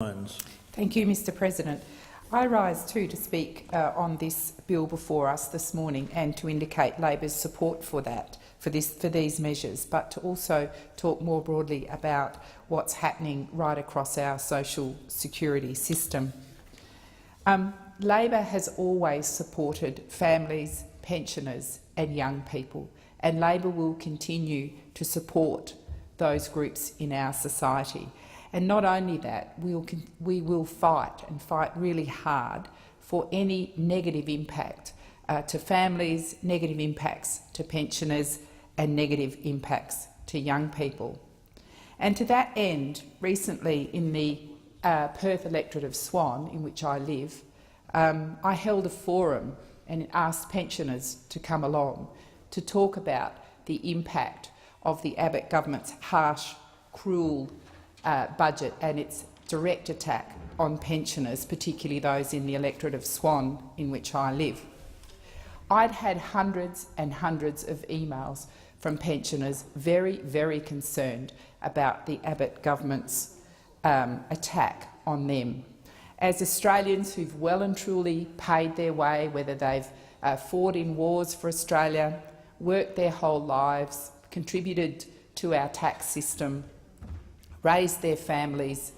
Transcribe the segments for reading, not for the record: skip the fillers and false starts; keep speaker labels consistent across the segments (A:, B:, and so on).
A: Thank you, Mr President. I rise too to speak on this bill before us this morning and to indicate Labor's support for these measures, but to also talk more broadly about what's happening right across our social security system. Labor has always supported families, pensioners and young people, and Labor will continue to support those groups in our society. And not only that, we will fight and fight really hard for any negative impact to families, negative impacts to pensioners and negative impacts to young people. And to that end, recently in the Perth electorate of Swan, in which I live, I held a forum and asked pensioners to come along to talk about the impact of the Abbott government's harsh, cruel budget and its direct attack on pensioners, particularly those in the electorate of Swan, in which I live. I'd had hundreds and hundreds of emails from pensioners very, very concerned about the Abbott government's attack on them. As Australians who've well and truly paid their way, whether they've fought in wars for Australia, worked their whole lives, contributed to our tax system, raised their families,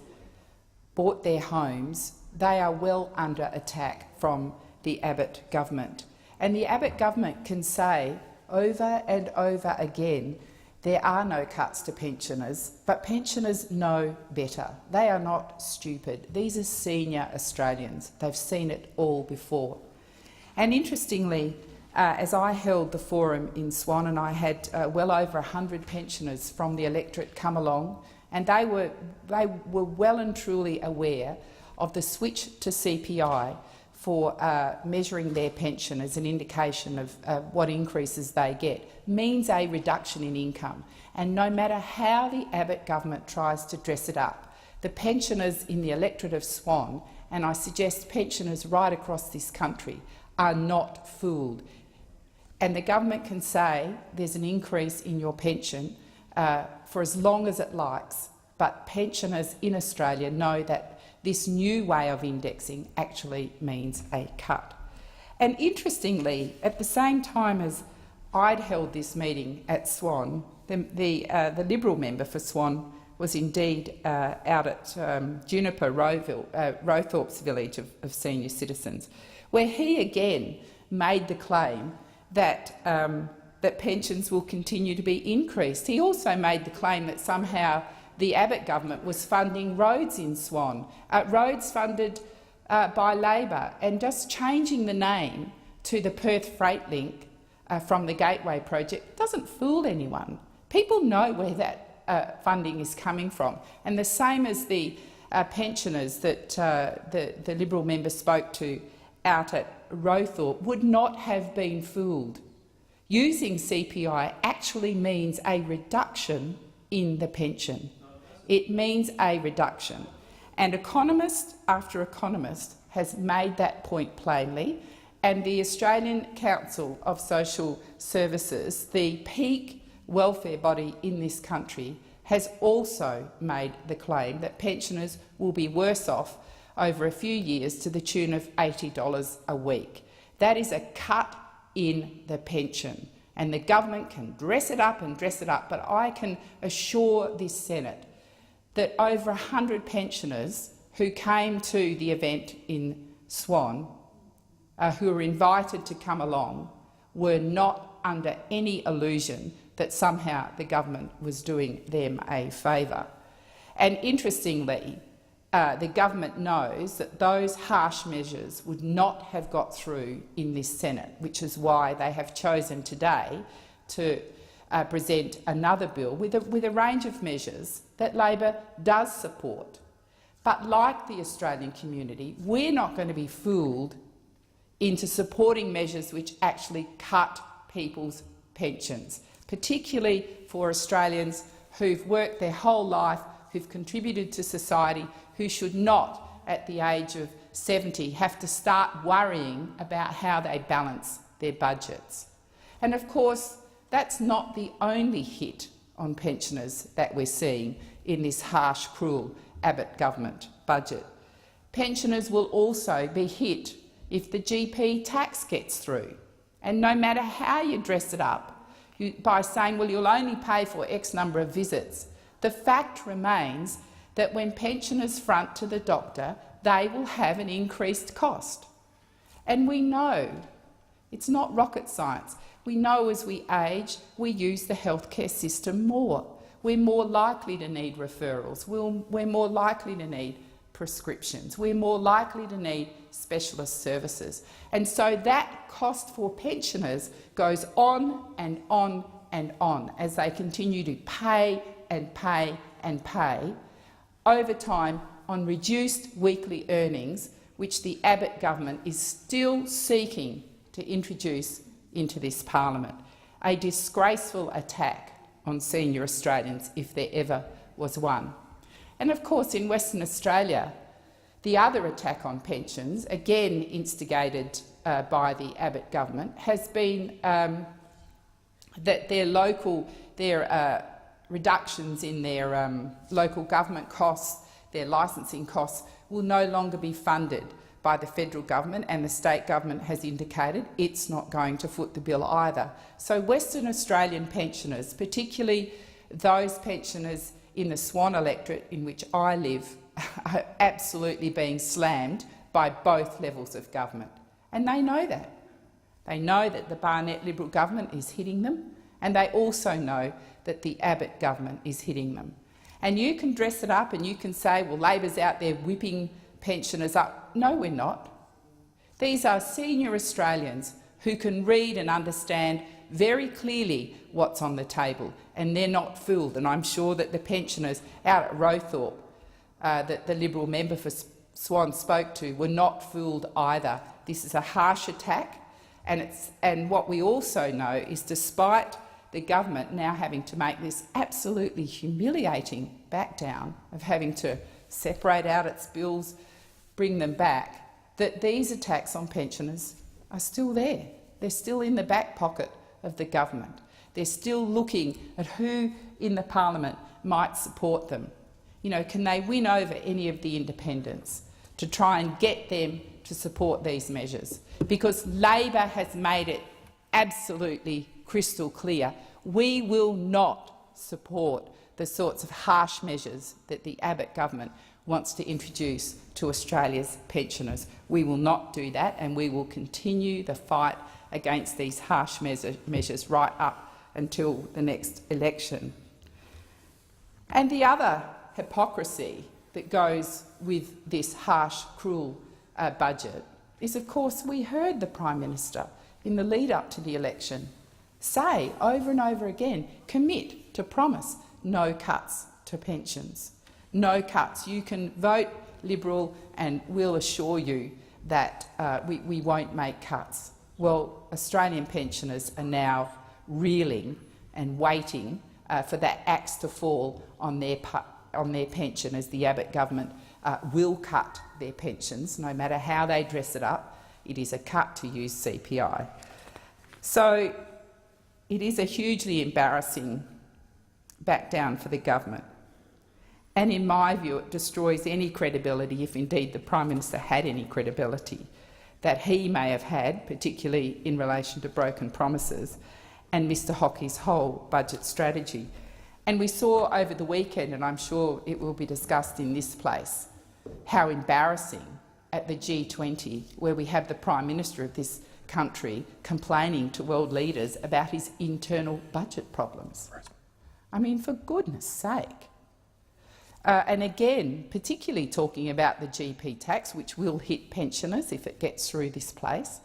A: bought their homes, they are well under attack from the Abbott government. And the Abbott government can say over and over again there are no cuts to pensioners, but pensioners know better. They are not stupid. These are senior Australians. They've seen it all before. And interestingly, as I held the forum in Swan, and I had well over 100 pensioners from the electorate come along, and they were well and truly aware of the switch to CPI for measuring their pension as an indication of what increases they get, means a reduction in income. And no matter how the Abbott government tries to dress it up, the pensioners in the electorate of Swan, and I suggest pensioners right across this country, are not fooled. And the government can say there's an increase in your pension for as long as it likes, but pensioners in Australia know that this new way of indexing actually means a cut. And interestingly, at the same time as I'd held this meeting at Swan, the Liberal member for Swan was indeed out at Juniper Rowthorpe's village of senior citizens, where he again made the claim that that pensions will continue to be increased. He also made the claim that somehow the Abbott government was funding roads in Swan, roads funded by Labor, and just changing the name to the Perth Freight Link from the Gateway project doesn't fool anyone. People know where that funding is coming from, and the same as the pensioners that the Liberal member spoke to out at Rowthorpe would not have been fooled. Using CPI actually means a reduction in the pension. It means a reduction. And economist after economist has made that point plainly, and the Australian Council of Social Services, the peak welfare body in this country, has also made the claim that pensioners will be worse off over a few years to the tune of $80 a week. That is a cut in the pension, and the government can dress it up and dress it up, but I can assure this Senate that over 100 pensioners who came to the event in Swan, who were invited to come along, were not under any illusion that somehow the government was doing them a favour. And interestingly, the government knows that those harsh measures would not have got through in this Senate, which is why they have chosen today to present another bill with a range of measures that Labor does support. But like the Australian community, we're not going to be fooled into supporting measures which actually cut people's pensions, particularly for Australians who've worked their whole life, who've contributed to society, who should not, at the age of 70, have to start worrying about how they balance their budgets. And of course, that's not the only hit on pensioners that we're seeing in this harsh, cruel Abbott government budget. Pensioners will also be hit if the GP tax gets through. And no matter how you dress it up, by saying, well, you'll only pay for X number of visits, the fact remains that when pensioners front to the doctor, they will have an increased cost. And we know, it's not rocket science, we know as we age, we use the healthcare system more. We're more likely to need referrals, we're more likely to need prescriptions, we're more likely to need specialist services. And so that cost for pensioners goes on and on and on as they continue to pay and pay and pay over time on reduced weekly earnings, which the Abbott government is still seeking to introduce into this parliament. A disgraceful attack on senior Australians, if there ever was one. And of course, in Western Australia, the other attack on pensions, again instigated by the Abbott government, has been that their reductions in their local government costs, their licensing costs, will no longer be funded by the federal government, and the state government has indicated it's not going to foot the bill either. So Western Australian pensioners, particularly those pensioners in the Swan electorate in which I live, are absolutely being slammed by both levels of government. And they know that. They know that the Barnett Liberal government is hitting them, and they also know that the Abbott government is hitting them. And you can dress it up and you can say, well, Labor's out there whipping pensioners up. No, we're not. These are senior Australians who can read and understand very clearly what's on the table, and they're not fooled. And I'm sure that the pensioners out at Rowthorpe that the Liberal member for Swan spoke to were not fooled either. This is a harsh attack, and what we also know is, despite the government now having to make this absolutely humiliating back down of having to separate out its bills, bring them back, that these attacks on pensioners are still there. They're still in the back pocket of the government. They're still looking at who in the parliament might support them. You know, can they win over any of the independents to try and get them to support these measures? Because Labor has made it absolutely crystal clear, we will not support the sorts of harsh measures that the Abbott government wants to introduce to Australia's pensioners. We will not do that, and we will continue the fight against these harsh measures right up until the next election. And the other hypocrisy that goes with this harsh, cruel budget is, of course, we heard the Prime Minister in the lead-up to the election say over and over again, commit to promise no cuts to pensions. No cuts. You can vote Liberal and we'll assure you that we won't make cuts. Well, Australian pensioners are now reeling and waiting for that axe to fall on their pension, as the Abbott government will cut their pensions, no matter how they dress it up. It is a cut to use CPI. So it is a hugely embarrassing back down for the government. And in my view, it destroys any credibility, if indeed the Prime Minister had any credibility, that he may have had, particularly in relation to broken promises and Mr Hockey's whole budget strategy. And we saw over the weekend, and I'm sure it will be discussed in this place, how embarrassing at the G20, where we have the Prime Minister of this country complaining to world leaders about his internal budget problems. I mean, for goodness sake. And again, particularly talking about the GP tax, which will hit pensioners if it gets through this place.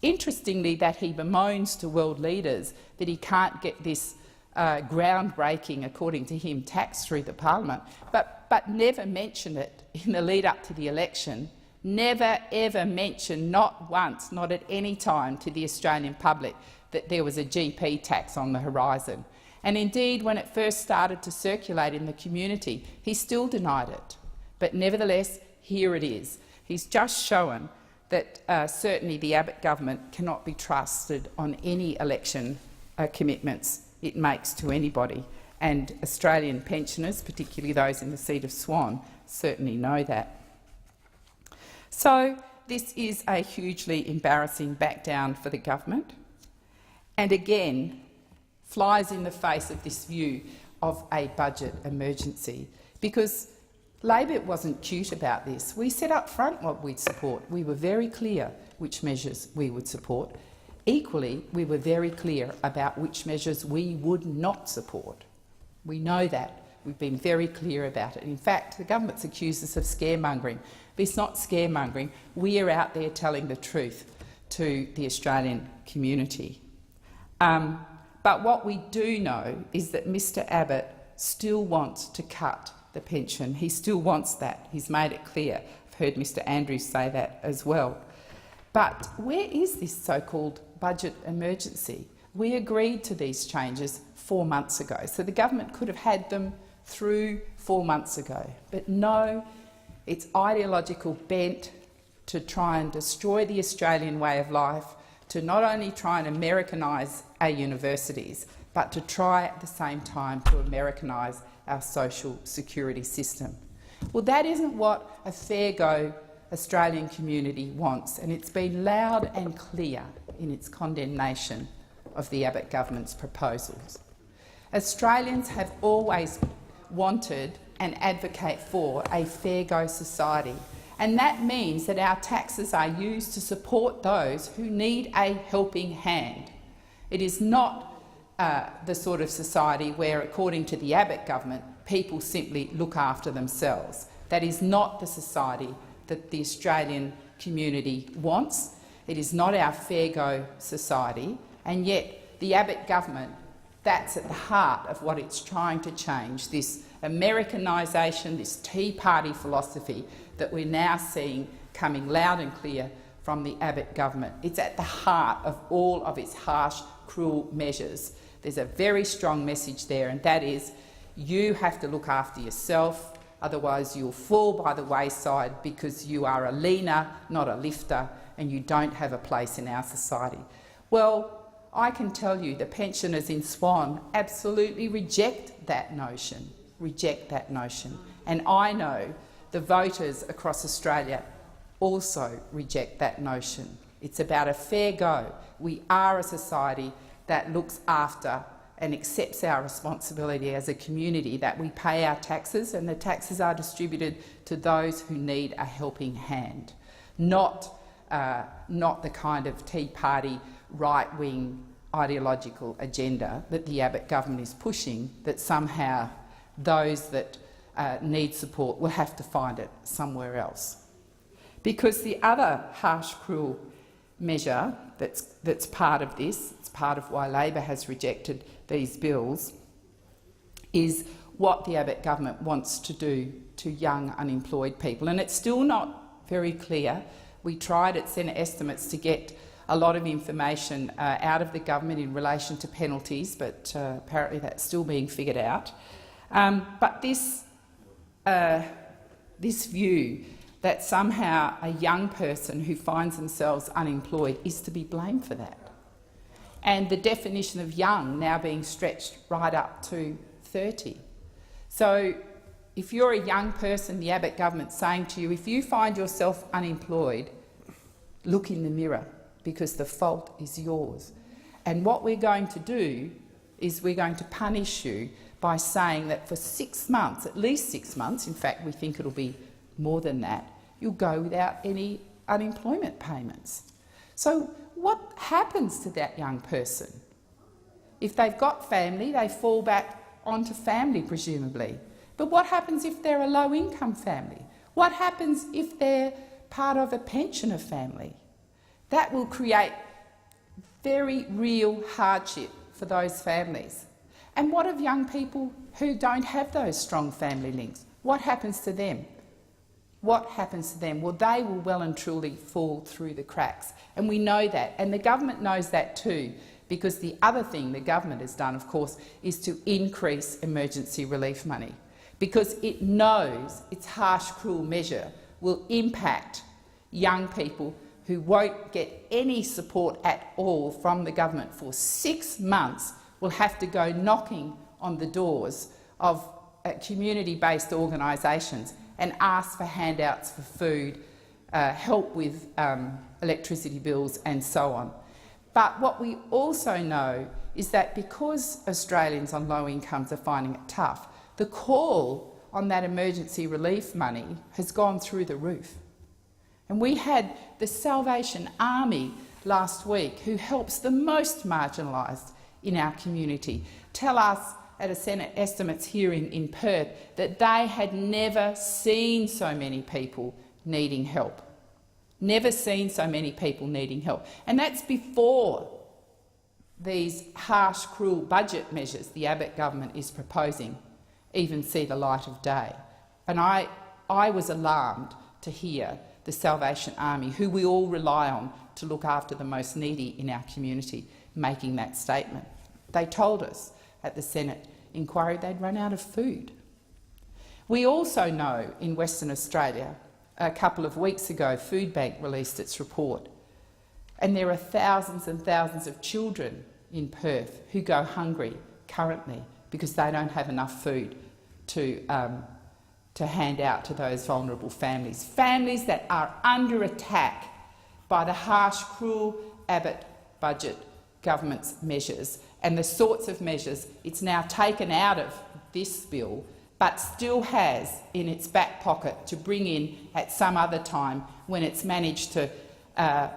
A: Interestingly, that he bemoans to world leaders that he can't get this groundbreaking, according to him, tax through the parliament, but never mention it in the lead-up to the election. Never ever mention, not once, not at any time, to the Australian public that there was a GP tax on the horizon. And indeed, when it first started to circulate in the community, he still denied it. But nevertheless, here it is. He's just shown that certainly the Abbott government cannot be trusted on any election commitments it makes to anybody. And Australian pensioners, particularly those in the seat of Swan, certainly know that. So this is a hugely embarrassing back down for the government, and again flies in the face of this view of a budget emergency, because Labor wasn't cute about this. We said up front what we'd support. We were very clear which measures we would support. Equally, we were very clear about which measures we would not support. We know that. We've been very clear about it. In fact, the government's accused us of scaremongering, but it's not scaremongering. We are out there telling the truth to the Australian community. But what we do know is that Mr Abbott still wants to cut the pension. He still wants that. He's made it clear. I've heard Mr Andrews say that as well. But where is this so-called budget emergency? We agreed to these changes 4 months ago, so the government could have had them through 4 months ago. But no, it's ideological bent to try and destroy the Australian way of life, to not only try and Americanise our universities, but to try at the same time to Americanise our social security system. Well, that isn't what a fair-go Australian community wants, and it's been loud and clear in its condemnation of the Abbott government's proposals. Australians have always wanted and advocate for a fair-go society, and that means that our taxes are used to support those who need a helping hand. It is not the sort of society where, according to the Abbott government, people simply look after themselves. That is not the society that the Australian community wants. It is not our fair-go society, and yet the Abbott government, that's at the heart of what it's trying to change, this Americanisation, this Tea Party philosophy that we're now seeing coming loud and clear from the Abbott government. It's at the heart of all of its harsh, cruel measures. There's a very strong message there, and that is you have to look after yourself, otherwise you'll fall by the wayside because you are a leaner, not a lifter, and you don't have a place in our society. Well, I can tell you the pensioners in Swan absolutely reject that notion, and I know the voters across Australia also reject that notion. It's about a fair go. We are a society that looks after and accepts our responsibility as a community, that we pay our taxes and the taxes are distributed to those who need a helping hand, not the kind of Tea Party right-wing ideological agenda that the Abbott government is pushing, that somehow those that need support will have to find it somewhere else. Because the other harsh, cruel measure that's part of this, it's part of why Labor has rejected these bills, is what the Abbott government wants to do to young unemployed people. And it's still not very clear. We tried at Senate estimates to get a lot of information out of the government in relation to penalties, but apparently that's still being figured out. But this view that somehow a young person who finds themselves unemployed is to be blamed for that, and the definition of young now being stretched right up to 30. So if you're a young person, the Abbott government's saying to you, if you find yourself unemployed, look in the mirror, because the fault is yours. And what we're going to do is we're going to punish you by saying that for 6 months, at least 6 months, in fact we think it'll be more than that, you'll go without any unemployment payments. So what happens to that young person? If they've got family, they fall back onto family, presumably. But what happens if they're a low-income family? What happens if they're part of a pensioner family? That will create very real hardship for those families. And what of young people who don't have those strong family links? What happens to them? What happens to them? Well, they will well and truly fall through the cracks. And we know that, and the government knows that too, because the other thing the government has done, of course, is to increase emergency relief money, because it knows its harsh, cruel measure will impact young people who won't get any support at all from the government for 6 months, will have to go knocking on the doors of community-based organisations and ask for handouts for food, help with electricity bills and so on. But what we also know is that because Australians on low incomes are finding it tough, the call on that emergency relief money has gone through the roof. And we had the Salvation Army last week, who helps the most marginalised in our community, tell us at a Senate estimates hearing in Perth that they had never seen so many people needing help. Never seen so many people needing help. And that's before these harsh, cruel budget measures the Abbott government is proposing even see the light of day. And I was alarmed to hear the Salvation Army, who we all rely on to look after the most needy in our community, making that statement. They told us at the Senate inquiry they'd run out of food. We also know in Western Australia, a couple of weeks ago, Foodbank released its report, and there are thousands and thousands of children in Perth who go hungry currently because they don't have enough food to hand out to those vulnerable families. Families that are under attack by the harsh, cruel Abbott budget government's measures and the sorts of measures it's now taken out of this bill but still has in its back pocket to bring in at some other time when it's managed to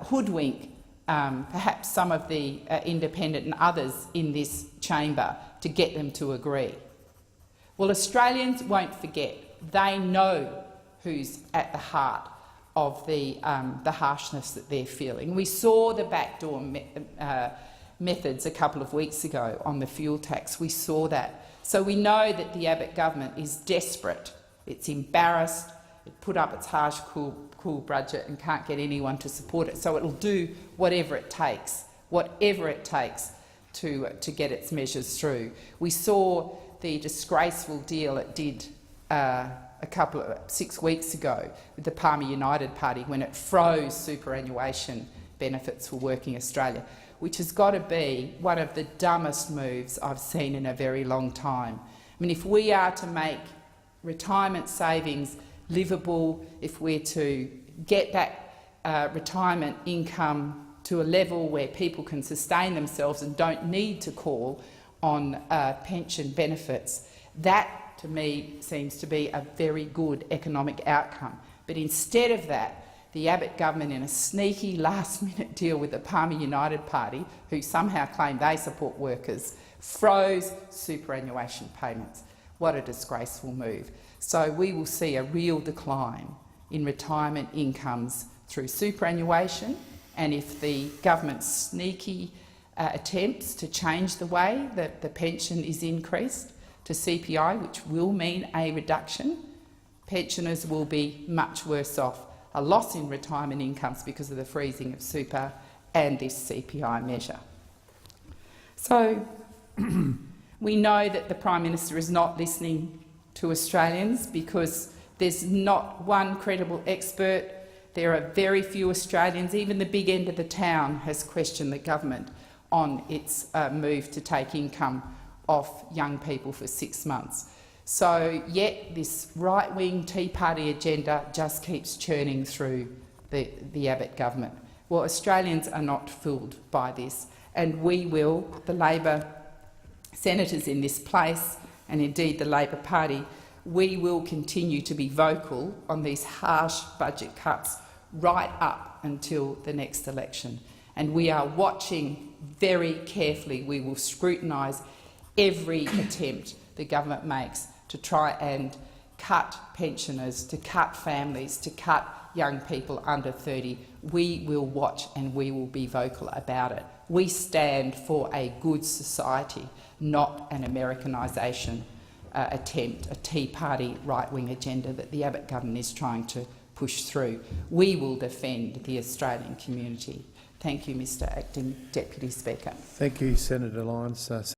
A: hoodwink perhaps some of the independent and others in this chamber to get them to agree. Well, Australians won't forget. They know who's at the heart of the harshness that they're feeling. We saw the backdoor methods a couple of weeks ago on the fuel tax. We saw that. So we know that the Abbott government is desperate. It's embarrassed. It put up its harsh, cruel budget and can't get anyone to support it. So it'll do whatever it takes to get its measures through. We saw the disgraceful deal it did 6 weeks ago with the Palmer United Party when it froze superannuation benefits for working Australia, which has got to be one of the dumbest moves I've seen in a very long time. I mean, if we are to make retirement savings livable, if we're to get that retirement income to a level where people can sustain themselves and don't need to call on pension benefits, that to me seems to be a very good economic outcome. But instead of that, the Abbott government, in a sneaky last-minute deal with the Palmer United Party, who somehow claim they support workers, froze superannuation payments. What a disgraceful move. So we will see a real decline in retirement incomes through superannuation, and if the government's sneaky attempts to change the way that the pension is increased to CPI, which will mean a reduction, pensioners will be much worse off. A loss in retirement incomes because of the freezing of super and this CPI measure. So we know that the Prime Minister is not listening to Australians because there's not one credible expert. There are very few Australians. Even the big end of the town has questioned the government on its move to take income off young people for 6 months. So yet this right-wing Tea Party agenda just keeps churning through the Abbott government. Well, Australians are not fooled by this, and we will, the Labor senators in this place, and indeed the Labor Party, we will continue to be vocal on these harsh budget cuts right up until the next election. And we are watching very carefully. We will scrutinise every attempt the government makes to try and cut pensioners, to cut families, to cut young people under 30. We will watch and we will be vocal about it. We stand for a good society, not an Americanisation attempt, a Tea Party right-wing agenda that the Abbott government is trying to push through. We will defend the Australian community. Thank you, Mr Acting Deputy Speaker.
B: Thank you, Senator Lyons.